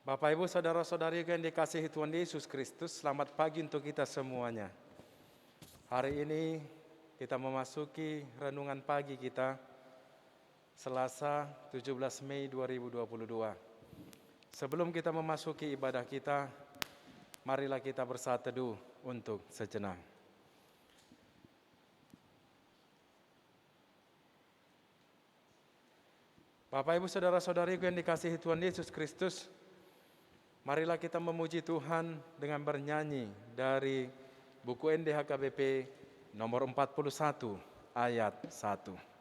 Bapak, Ibu, Saudara-saudari yang dikasihi Tuhan Yesus Kristus, selamat pagi untuk kita semuanya. Hari ini kita memasuki renungan pagi kita, Selasa 17 Mei 2022. Sebelum kita memasuki ibadah kita, marilah kita bersatu teduh untuk sejenak. Bapak, Ibu, Saudara-saudari yang dikasihi Tuhan Yesus Kristus, marilah kita memuji Tuhan dengan bernyanyi dari buku NDHKBP nomor 41 ayat 1.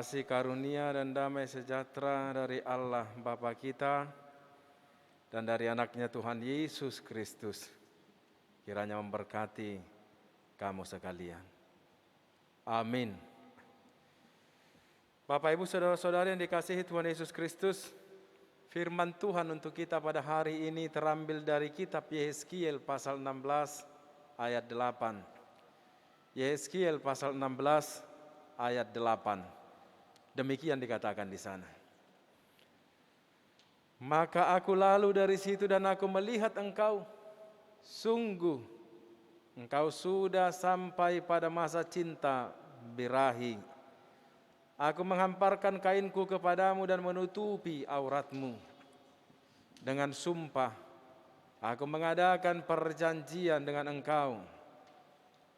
Kasih karunia dan damai sejahtera dari Allah Bapa kita dan dari anaknya Tuhan Yesus Kristus kiranya memberkati kamu sekalian. Amin. Bapak, Ibu, Saudara-saudari yang dikasihi Tuhan Yesus Kristus, firman Tuhan untuk kita pada hari ini terambil dari kitab Yehezkiel pasal 16 ayat 8. Yehezkiel pasal 16 ayat 8. Demikian dikatakan di sana. Maka aku lalu dari situ dan aku melihat engkau, sungguh engkau sudah sampai pada masa cinta birahi. Aku menghamparkan kainku kepadamu dan menutupi auratmu. Dengan sumpah, aku mengadakan perjanjian dengan engkau.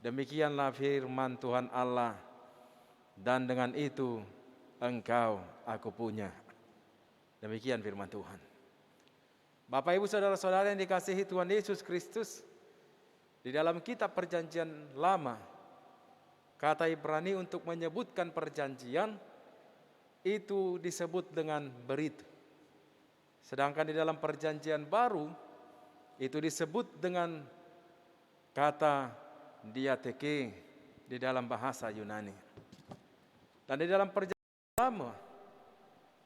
Demikianlah firman Tuhan Allah, dan dengan itu engkau aku punya. Demikian firman Tuhan. Bapak, Ibu, Saudara-saudara yang dikasihi Tuhan Yesus Kristus, di dalam kitab perjanjian lama, kata Ibrani untuk menyebutkan perjanjian itu disebut dengan berit. Sedangkan di dalam perjanjian baru itu disebut dengan kata diateke di dalam bahasa Yunani. Dan di dalam perjanjian lama,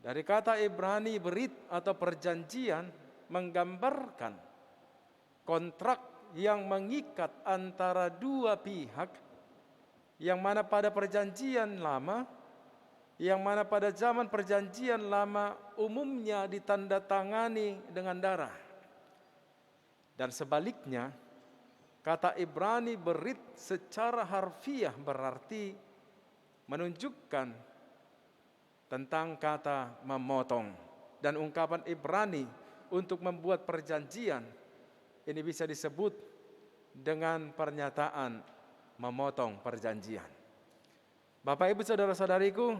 dari kata Ibrani berit atau perjanjian menggambarkan kontrak yang mengikat antara dua pihak, yang mana pada perjanjian lama, yang mana pada zaman perjanjian lama umumnya ditandatangani dengan darah. Dan sebaliknya, kata Ibrani berit secara harfiah berarti menunjukkan tentang kata memotong. Dan ungkapan Ibrani untuk membuat perjanjian ini bisa disebut dengan pernyataan memotong perjanjian. Bapak, Ibu, Saudara-saudariku,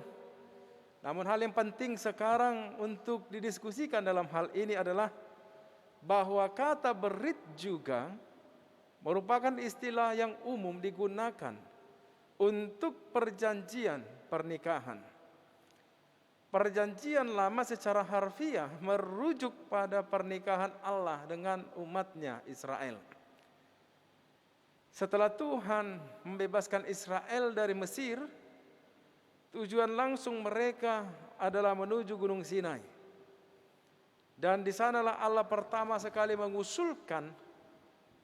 namun hal yang penting sekarang untuk didiskusikan dalam hal ini adalah bahwa kata berit juga merupakan istilah yang umum digunakan untuk perjanjian pernikahan. Perjanjian lama secara harfiah merujuk pada pernikahan Allah dengan umatnya Israel. Setelah Tuhan membebaskan Israel dari Mesir, tujuan langsung mereka adalah menuju Gunung Sinai. Dan di sanalah Allah pertama sekali mengusulkan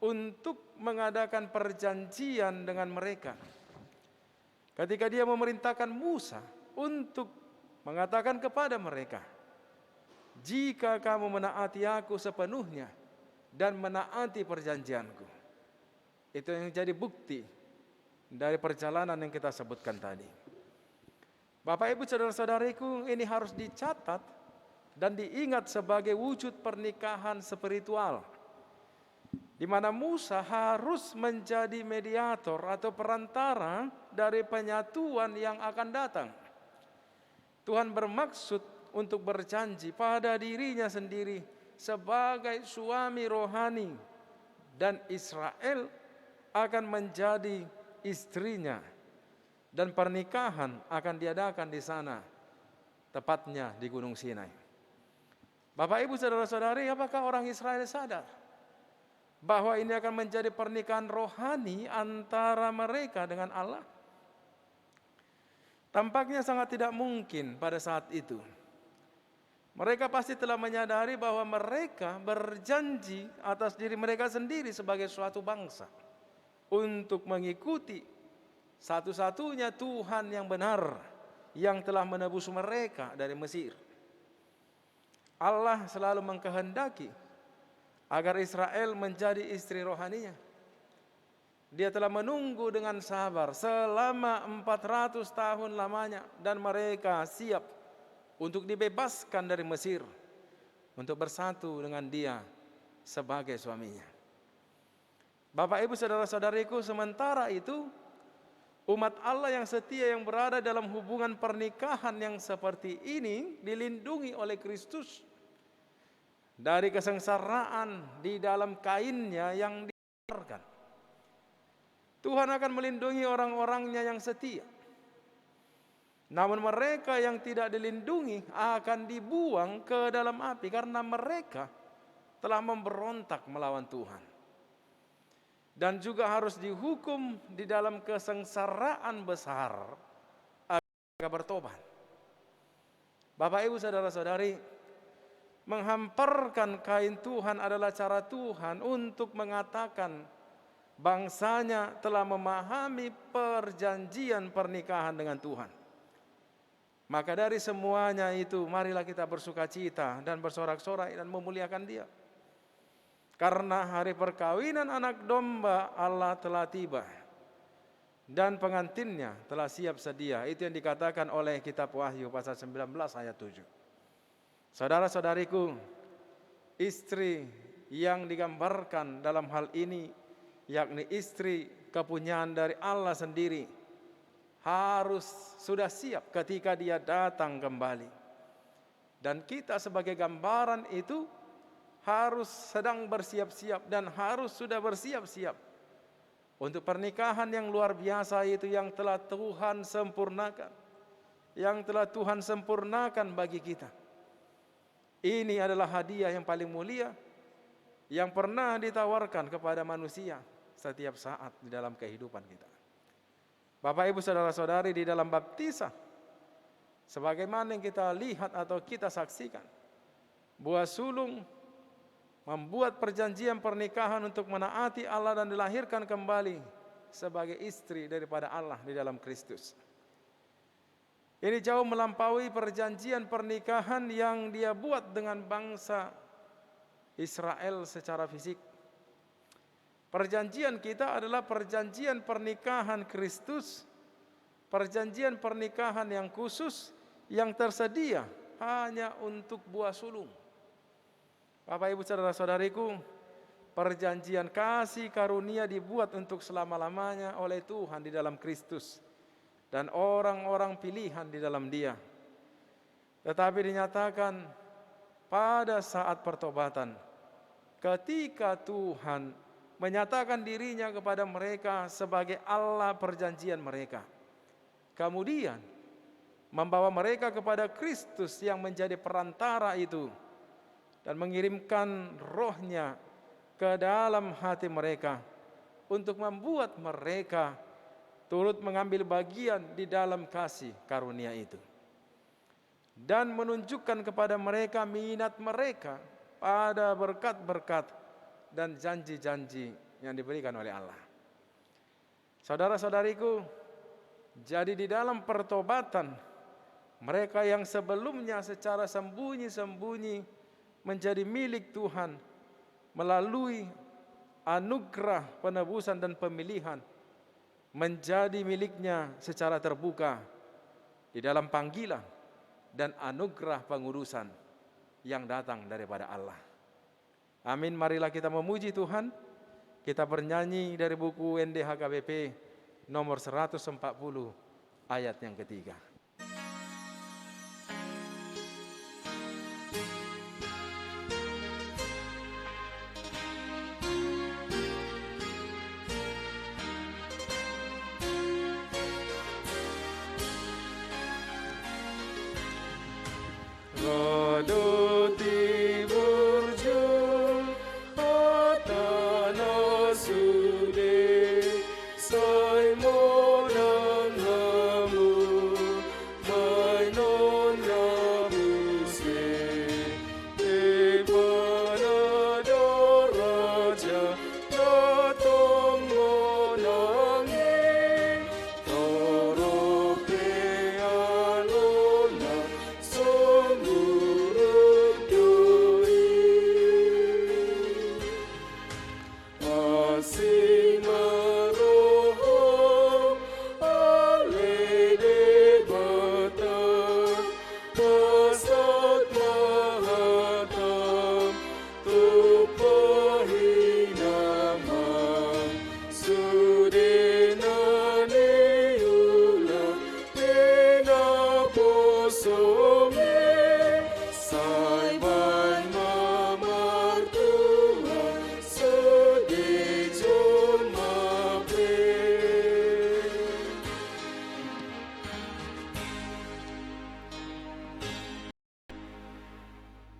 untuk mengadakan perjanjian dengan mereka. Ketika Dia memerintahkan Musa untuk mengatakan kepada mereka, jika kamu menaati aku sepenuhnya dan menaati perjanjianku, Itu yang jadi bukti dari perjalanan yang kita sebutkan tadi. Bapak Ibu saudara-saudariku, ini harus dicatat dan diingat sebagai wujud pernikahan spiritual, di mana Musa harus menjadi mediator atau perantara dari penyatuan yang akan datang. Tuhan bermaksud untuk berjanji pada dirinya sendiri sebagai suami rohani, dan Israel akan menjadi istrinya, dan pernikahan akan diadakan di sana, tepatnya di Gunung Sinai. Bapak Ibu saudara-saudari, apakah orang Israel sadar bahwa ini akan menjadi pernikahan rohani antara mereka dengan Allah? Tampaknya sangat tidak mungkin pada saat itu. Mereka pasti telah menyadari bahwa mereka berjanji atas diri mereka sendiri sebagai suatu bangsa untuk mengikuti satu-satunya Tuhan yang benar yang telah menebus mereka dari Mesir. Allah selalu mengkehendaki agar Israel menjadi istri rohaninya. Dia telah menunggu dengan sabar selama 400 tahun lamanya, dan mereka siap untuk dibebaskan dari Mesir, untuk bersatu dengan dia sebagai suaminya. Bapak Ibu saudara-saudariku, sementara itu umat Allah yang setia yang berada dalam hubungan pernikahan yang seperti ini dilindungi oleh Kristus dari kesengsaraan di dalam kainnya yang dibiarkan. Tuhan akan melindungi orang-orangnya yang setia. Namun mereka yang tidak dilindungi akan dibuang ke dalam api karena mereka telah memberontak melawan Tuhan. Dan juga harus dihukum di dalam kesengsaraan besar agar mereka bertobat. Bapak Ibu saudara-saudari, menghamparkan kain Tuhan adalah cara Tuhan untuk mengatakan bangsanya telah memahami perjanjian pernikahan dengan Tuhan. Maka dari semuanya itu, marilah kita bersukacita dan bersorak-sorai dan memuliakan Dia. Karena hari perkawinan anak domba Allah telah tiba, dan pengantinnya telah siap sedia. Itu yang dikatakan oleh kitab Wahyu pasal 19 ayat 7. Saudara-saudariku, istri yang digambarkan dalam hal ini, yakni istri kepunyaan dari Allah sendiri, harus sudah siap ketika dia datang kembali. Dan kita sebagai gambaran itu harus sedang bersiap-siap dan harus sudah bersiap-siap untuk pernikahan yang luar biasa itu yang telah Tuhan sempurnakan, yang telah Tuhan sempurnakan bagi kita. Ini adalah hadiah yang paling mulia yang pernah ditawarkan kepada manusia setiap saat di dalam kehidupan kita. Bapak Ibu saudara-saudari, di dalam baptisan, sebagaimana yang kita lihat atau kita saksikan, buah sulung membuat perjanjian pernikahan untuk menaati Allah dan dilahirkan kembali sebagai istri daripada Allah di dalam Kristus. Ini jauh melampaui perjanjian pernikahan yang dia buat dengan bangsa Israel secara fisik. Perjanjian kita adalah perjanjian pernikahan Kristus, perjanjian pernikahan yang khusus yang tersedia hanya untuk buah sulung. Bapak Ibu saudara-saudariku, perjanjian kasih karunia dibuat untuk selama-lamanya oleh Tuhan di dalam Kristus dan orang-orang pilihan di dalam Dia. Tetapi dinyatakan pada saat pertobatan, ketika Tuhan menyatakan dirinya kepada mereka sebagai Allah perjanjian mereka, kemudian membawa mereka kepada Kristus yang menjadi perantara itu dan mengirimkan rohnya ke dalam hati mereka untuk membuat mereka turut mengambil bagian di dalam kasih karunia itu dan menunjukkan kepada mereka minat mereka pada berkat-berkat dan janji-janji yang diberikan oleh Allah. Saudara-saudariku, jadi di dalam pertobatan, mereka yang sebelumnya secara sembunyi-sembunyi menjadi milik Tuhan melalui anugerah penebusan dan pemilihan menjadi miliknya secara terbuka di dalam panggilan dan anugerah pengurusan yang datang daripada Allah. Amin. Marilah kita memuji Tuhan. Kita bernyanyi dari buku NDHKBP nomor 140 ayat yang ketiga.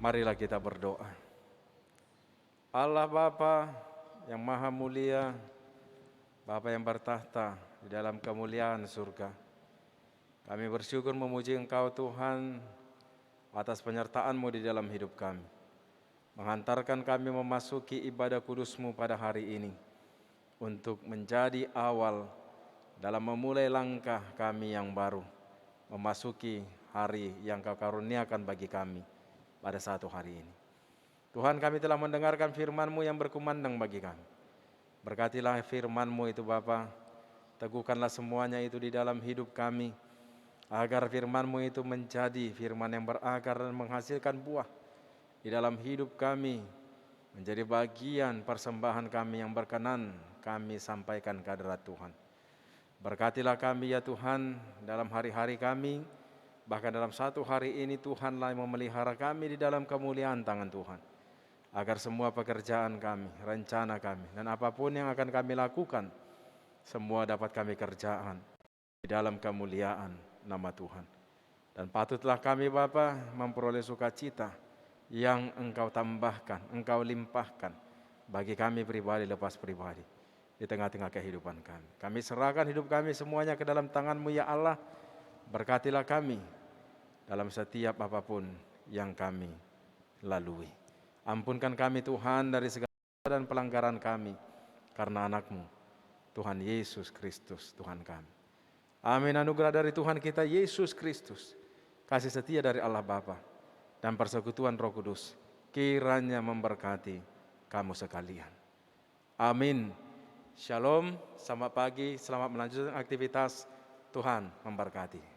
Marilah kita berdoa. Allah Bapa yang Maha Mulia, Bapa yang bertahta di dalam kemuliaan surga, kami bersyukur memuji Engkau Tuhan atas penyertaan-Mu di dalam hidup kami, menghantarkan kami memasuki ibadah kudus-Mu pada hari ini, untuk menjadi awal dalam memulai langkah kami yang baru, memasuki hari yang Kau karuniakan bagi kami pada satu hari ini. Tuhan, kami telah mendengarkan firman-Mu yang berkumandang bagi kami. Berkatilah firman-Mu itu Bapa, teguhkanlah semuanya itu di dalam hidup kami, agar firman-Mu itu menjadi firman yang berakar dan menghasilkan buah di dalam hidup kami, menjadi bagian persembahan kami yang berkenan kami sampaikan ke hadirat Tuhan. Berkatilah kami ya Tuhan dalam hari-hari kami, bahkan dalam satu hari ini Tuhanlah yang memelihara kami di dalam kemuliaan tangan Tuhan, agar semua pekerjaan kami, rencana kami, dan apapun yang akan kami lakukan, semua dapat kami kerjakan di dalam kemuliaan nama Tuhan. Dan patutlah kami Bapa memperoleh sukacita yang Engkau tambahkan, Engkau limpahkan bagi kami pribadi lepas pribadi di tengah-tengah kehidupan kami. Kami serahkan hidup kami semuanya ke dalam tangan-Mu ya Allah. Berkatilah kami dalam setiap apapun yang kami lalui. Ampunkan kami Tuhan dari segala dosa dan pelanggaran kami, karena anak-Mu, Tuhan Yesus Kristus, Tuhan kami. Amin. Anugerah dari Tuhan kita Yesus Kristus, kasih setia dari Allah Bapa, dan persekutuan Roh Kudus, kiranya memberkati kamu sekalian. Amin. Shalom, selamat pagi, selamat melanjutkan aktivitas. Tuhan memberkati.